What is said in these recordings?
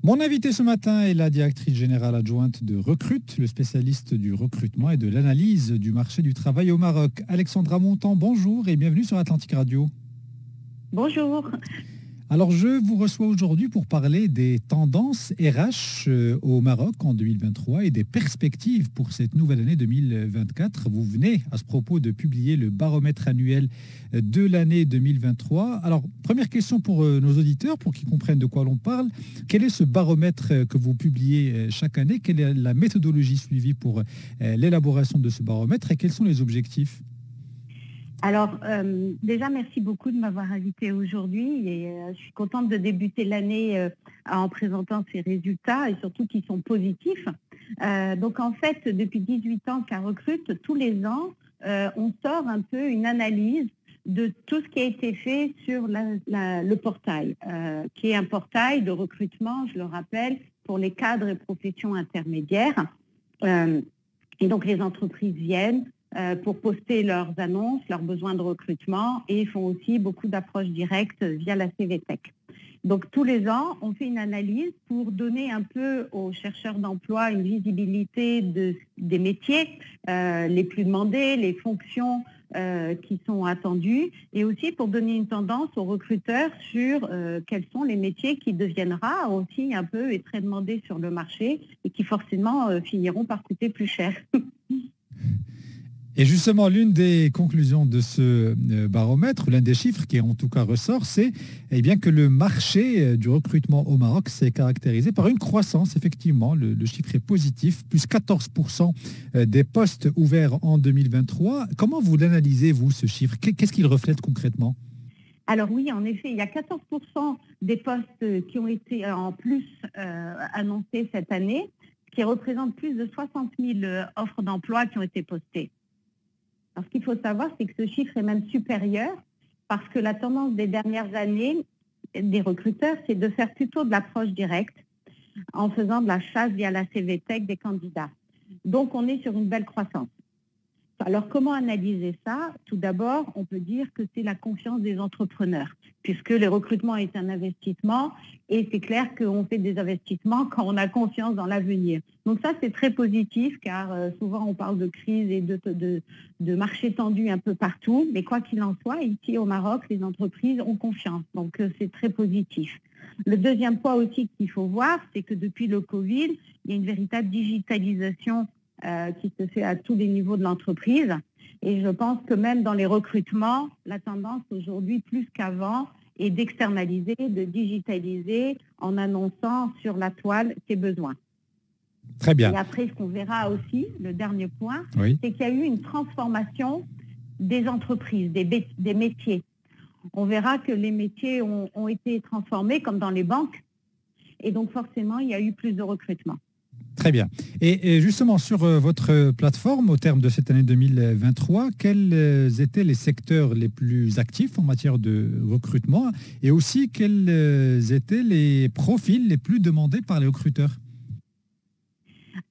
Mon invité ce matin est la directrice générale adjointe de Recrute, le spécialiste du recrutement et de l'analyse du marché du travail au Maroc. Alexandra Montan, bonjour et bienvenue sur Atlantique Radio. Bonjour. Alors, je vous reçois aujourd'hui pour parler des tendances RH au Maroc en 2023 et des perspectives pour cette nouvelle année 2024. Vous venez à ce propos de publier le baromètre annuel de l'année 2023. Alors, première question pour nos auditeurs, pour qu'ils comprennent de quoi l'on parle. Quel est ce baromètre que vous publiez chaque année? Quelle est la méthodologie suivie pour l'élaboration de ce baromètre et quels sont les objectifs? Alors, déjà, merci beaucoup de m'avoir invité aujourd'hui et je suis contente de débuter l'année en présentant ces résultats et surtout qui sont positifs. Donc, en fait, depuis 18 ans qu'à Recrute, tous les ans, on sort un peu une analyse de tout ce qui a été fait sur le portail, qui est un portail de recrutement, je le rappelle, pour les cadres et professions intermédiaires. Et donc, les entreprises viennent pour poster leurs annonces, leurs besoins de recrutement et font aussi beaucoup d'approches directes via la CVTech. Donc tous les ans, on fait une analyse pour donner un peu aux chercheurs d'emploi une visibilité des métiers les plus demandés, les fonctions qui sont attendues et aussi pour donner une tendance aux recruteurs sur quels sont les métiers qui deviennent rares aussi un peu et très demandés sur le marché et qui forcément finiront par coûter plus cher. Et justement, l'une des conclusions de ce baromètre, l'un des chiffres qui en tout cas ressort, c'est bien que le marché du recrutement au Maroc s'est caractérisé par une croissance, effectivement, le chiffre est positif, plus 14% des postes ouverts en 2023. Comment vous l'analysez, vous, ce chiffre? Qu'est-ce qu'il reflète concrètement? Alors oui, en effet, il y a 14% des postes qui ont été en plus annoncés cette année, ce qui représente plus de 60 000 offres d'emploi qui ont été postées. Alors, ce qu'il faut savoir, c'est que ce chiffre est même supérieur parce que la tendance des dernières années des recruteurs, c'est de faire plutôt de l'approche directe en faisant de la chasse via la CVTech des candidats. Donc, on est sur une belle croissance. Alors, comment analyser ça? Tout d'abord, on peut dire que c'est la confiance des entrepreneurs, puisque le recrutement est un investissement et c'est clair qu'on fait des investissements quand on a confiance dans l'avenir. Donc ça, c'est très positif car souvent on parle de crise et de marché tendu un peu partout, mais quoi qu'il en soit, ici au Maroc, les entreprises ont confiance, donc c'est très positif. Le deuxième point aussi qu'il faut voir, c'est que depuis le Covid, il y a une véritable digitalisation qui se fait à tous les niveaux de l'entreprise. Et je pense que même dans les recrutements, la tendance aujourd'hui, plus qu'avant, est d'externaliser, de digitaliser en annonçant sur la toile ses besoins. Très bien. Et après, ce qu'on verra aussi, le dernier point, oui, c'est qu'il y a eu une transformation des entreprises, des métiers. On verra que les métiers ont été transformés comme dans les banques. Et donc forcément, il y a eu plus de recrutement. Très bien. Et justement, sur votre plateforme, au terme de cette année 2023, quels étaient les secteurs les plus actifs en matière de recrutement et aussi quels étaient les profils les plus demandés par les recruteurs?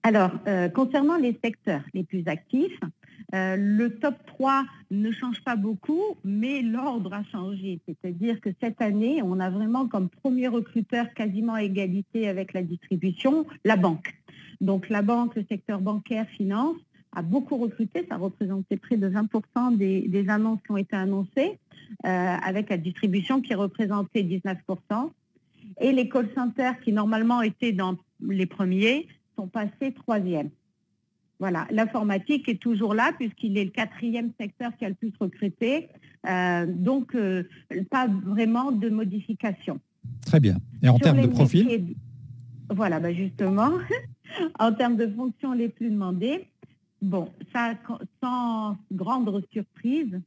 Alors, concernant les secteurs les plus actifs, le top 3 ne change pas beaucoup, mais l'ordre a changé. C'est-à-dire que cette année, on a vraiment comme premier recruteur quasiment à égalité avec la distribution, la banque. Donc la banque, le secteur bancaire, finance, a beaucoup recruté. Ça représentait près de 20% des annonces qui ont été annoncées, avec la distribution qui représentait 19%. Et les call centers qui normalement étaient dans les premiers sont passés troisième. Voilà, l'informatique est toujours là puisqu'il est le quatrième secteur qui a le plus recruté. Donc, pas vraiment de modification. Très bien. Et en termes de profil? Métiers, voilà, justement, en termes de fonctions les plus demandées, bon, ça, sans grande surprise,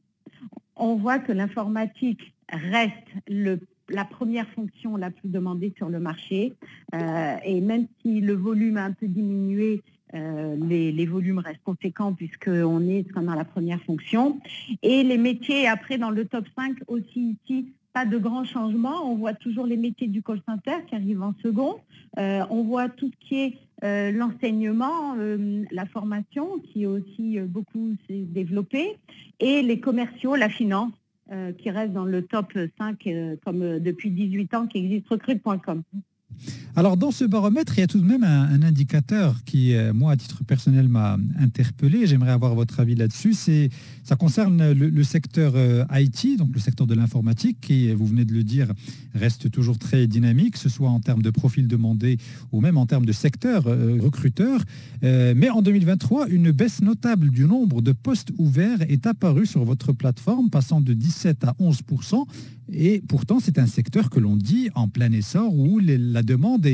on voit que l'informatique reste la première fonction la plus demandée sur le marché. Et même si le volume a un peu diminué, les volumes restent conséquents puisqu'on est dans la première fonction. Et les métiers, après, dans le top 5, aussi ici, pas de grands changements. On voit toujours les métiers du call center qui arrivent en second. On voit tout ce qui est l'enseignement, la formation qui est aussi beaucoup s'est développé. Et les commerciaux, la finance, qui reste dans le top 5 comme depuis 18 ans qui existe recrute.com. Alors, dans ce baromètre, il y a tout de même un indicateur qui, moi, à titre personnel, m'a interpellé. J'aimerais avoir votre avis là-dessus. Ça concerne le secteur IT, donc le secteur de l'informatique, qui, vous venez de le dire, reste toujours très dynamique, que ce soit en termes de profil demandé ou même en termes de secteur recruteur. Mais en 2023, une baisse notable du nombre de postes ouverts est apparue sur votre plateforme, passant de 17 à 11%. Et pourtant, c'est un secteur que l'on dit en plein essor où la demande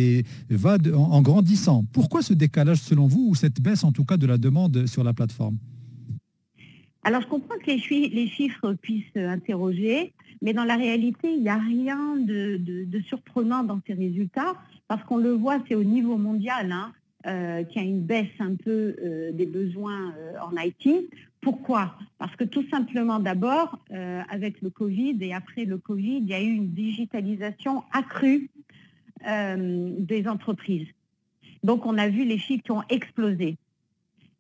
va en grandissant. Pourquoi ce décalage selon vous, ou cette baisse en tout cas de la demande sur la plateforme? Alors, je comprends que les chiffres puissent interroger, mais dans la réalité, il n'y a rien de surprenant dans ces résultats, parce qu'on le voit, c'est au niveau mondial, hein, qu'il y a une baisse un peu des besoins en IT. Pourquoi? Parce que tout simplement, d'abord, avec le Covid et après le Covid, il y a eu une digitalisation accrue des entreprises. Donc, on a vu les chiffres qui ont explosé.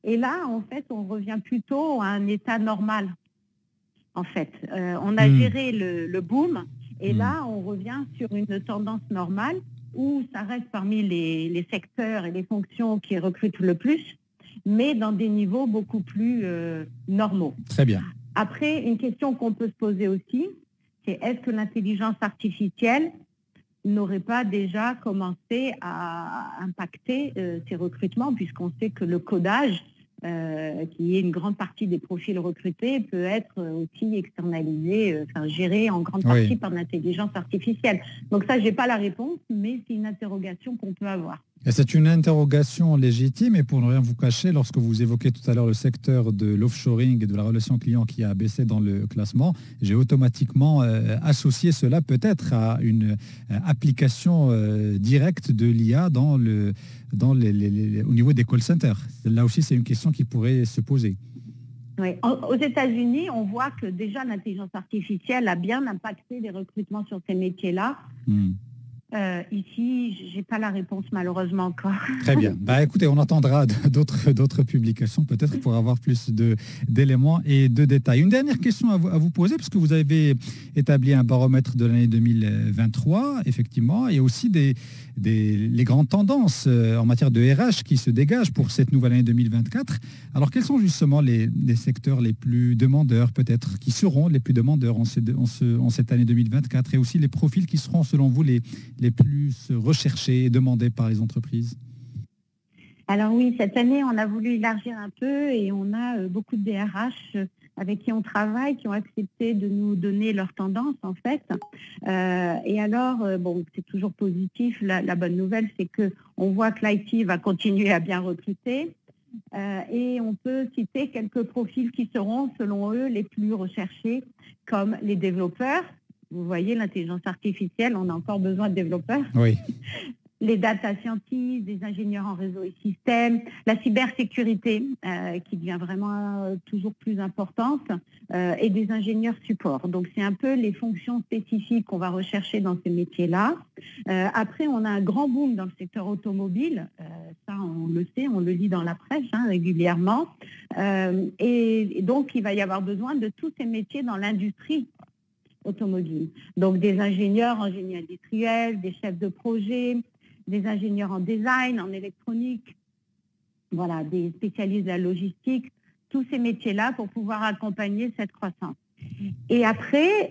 Et là, en fait, on revient plutôt à un état normal. En fait, on a géré le boom et là, on revient sur une tendance normale où ça reste parmi les secteurs et les fonctions qui recrutent le plus, mais dans des niveaux beaucoup plus normaux. Très bien. Après, une question qu'on peut se poser aussi, c'est est-ce que l'intelligence artificielle n'aurait pas déjà commencé à impacter ces recrutements, puisqu'on sait que le codage, qui est une grande partie des profils recrutés, peut être aussi externalisé, géré en grande partie par l'intelligence artificielle. Donc ça, je n'ai pas la réponse, mais c'est une interrogation qu'on peut avoir. C'est une interrogation légitime et pour ne rien vous cacher, lorsque vous évoquez tout à l'heure le secteur de l'offshoring et de la relation client qui a baissé dans le classement, j'ai automatiquement associé cela peut-être à une application directe de l'IA au niveau des call centers. Là aussi, c'est une question qui pourrait se poser. Oui. Aux États-Unis, on voit que déjà l'intelligence artificielle a bien impacté les recrutements sur ces métiers-là. Ici, je n'ai pas la réponse malheureusement encore. Très bien. Écoutez, on attendra d'autres publications peut-être pour avoir plus d'éléments et de détails. Une dernière question à vous poser, parce que vous avez établi un baromètre de l'année 2023, effectivement, et aussi les grandes tendances en matière de RH qui se dégagent pour cette nouvelle année 2024. Alors, quels sont justement les secteurs les plus demandeurs, peut-être, qui seront les plus demandeurs en cette année 2024, et aussi les profils qui seront, selon vous, les plus recherchés et demandés par les entreprises? Alors oui, cette année, on a voulu élargir un peu et on a beaucoup de DRH avec qui on travaille, qui ont accepté de nous donner leurs tendances en fait. Et alors, c'est toujours positif. La bonne nouvelle, c'est qu'on voit que l'IT va continuer à bien recruter. Et on peut citer quelques profils qui seront, selon eux, les plus recherchés, comme les développeurs. Vous voyez, l'intelligence artificielle, on a encore besoin de développeurs. Oui. Les data scientists, des ingénieurs en réseau et système, la cybersécurité qui devient vraiment toujours plus importante et des ingénieurs support. Donc, c'est un peu les fonctions spécifiques qu'on va rechercher dans ces métiers-là. Après, on a un grand boom dans le secteur automobile. Ça, on le sait, on le lit dans la presse régulièrement. Et donc, il va y avoir besoin de tous ces métiers dans l'industrie automobile. Donc, des ingénieurs en génie industriel, des chefs de projet, des ingénieurs en design, en électronique, voilà, des spécialistes de la logistique, tous ces métiers-là pour pouvoir accompagner cette croissance. Et après,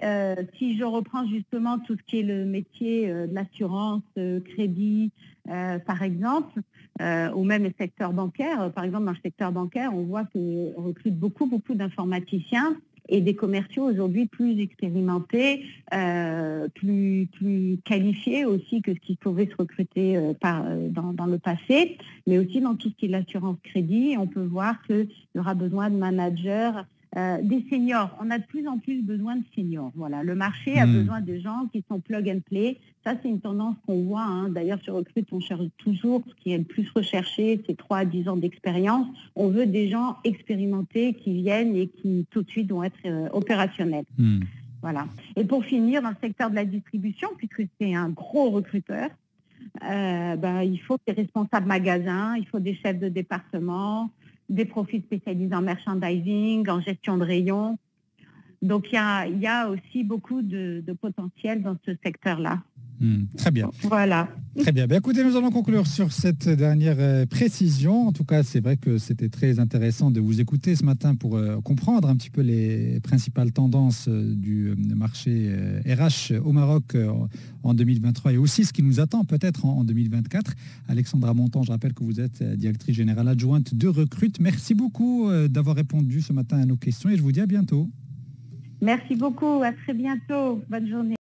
si je reprends justement tout ce qui est le métier de l'assurance, crédit, par exemple, ou même le secteur bancaire, par exemple dans le secteur bancaire, on voit qu'on recrute beaucoup dans et des commerciaux aujourd'hui plus expérimentés, plus qualifiés aussi que ce qui pouvait se recruter dans le passé, mais aussi dans tout ce qui est l'assurance crédit. On peut voir qu'il y aura besoin de managers, des seniors. On a de plus en plus besoin de seniors. Voilà, le marché a besoin de gens qui sont plug and play. Ça, c'est une tendance qu'on voit. D'ailleurs, sur Recrute, on cherche toujours ce qui est le plus recherché, c'est 3 à 10 ans d'expérience. On veut des gens expérimentés qui viennent et qui tout de suite vont être opérationnels. Voilà. Et pour finir, dans le secteur de la distribution, puisque c'est un gros recruteur, il faut des responsables magasins, il faut des chefs de département, des profils spécialisés en merchandising, en gestion de rayon. Donc, il y a aussi beaucoup de potentiel dans ce secteur-là. Très bien. Voilà. Très bien. Écoutez, nous allons conclure sur cette dernière précision. En tout cas, c'est vrai que c'était très intéressant de vous écouter ce matin pour comprendre un petit peu les principales tendances du marché RH au Maroc en 2023 et aussi ce qui nous attend peut-être en 2024. Alexandra Montan, je rappelle que vous êtes directrice générale adjointe de Recrute. Merci beaucoup d'avoir répondu ce matin à nos questions et je vous dis à bientôt. Merci beaucoup. À très bientôt. Bonne journée.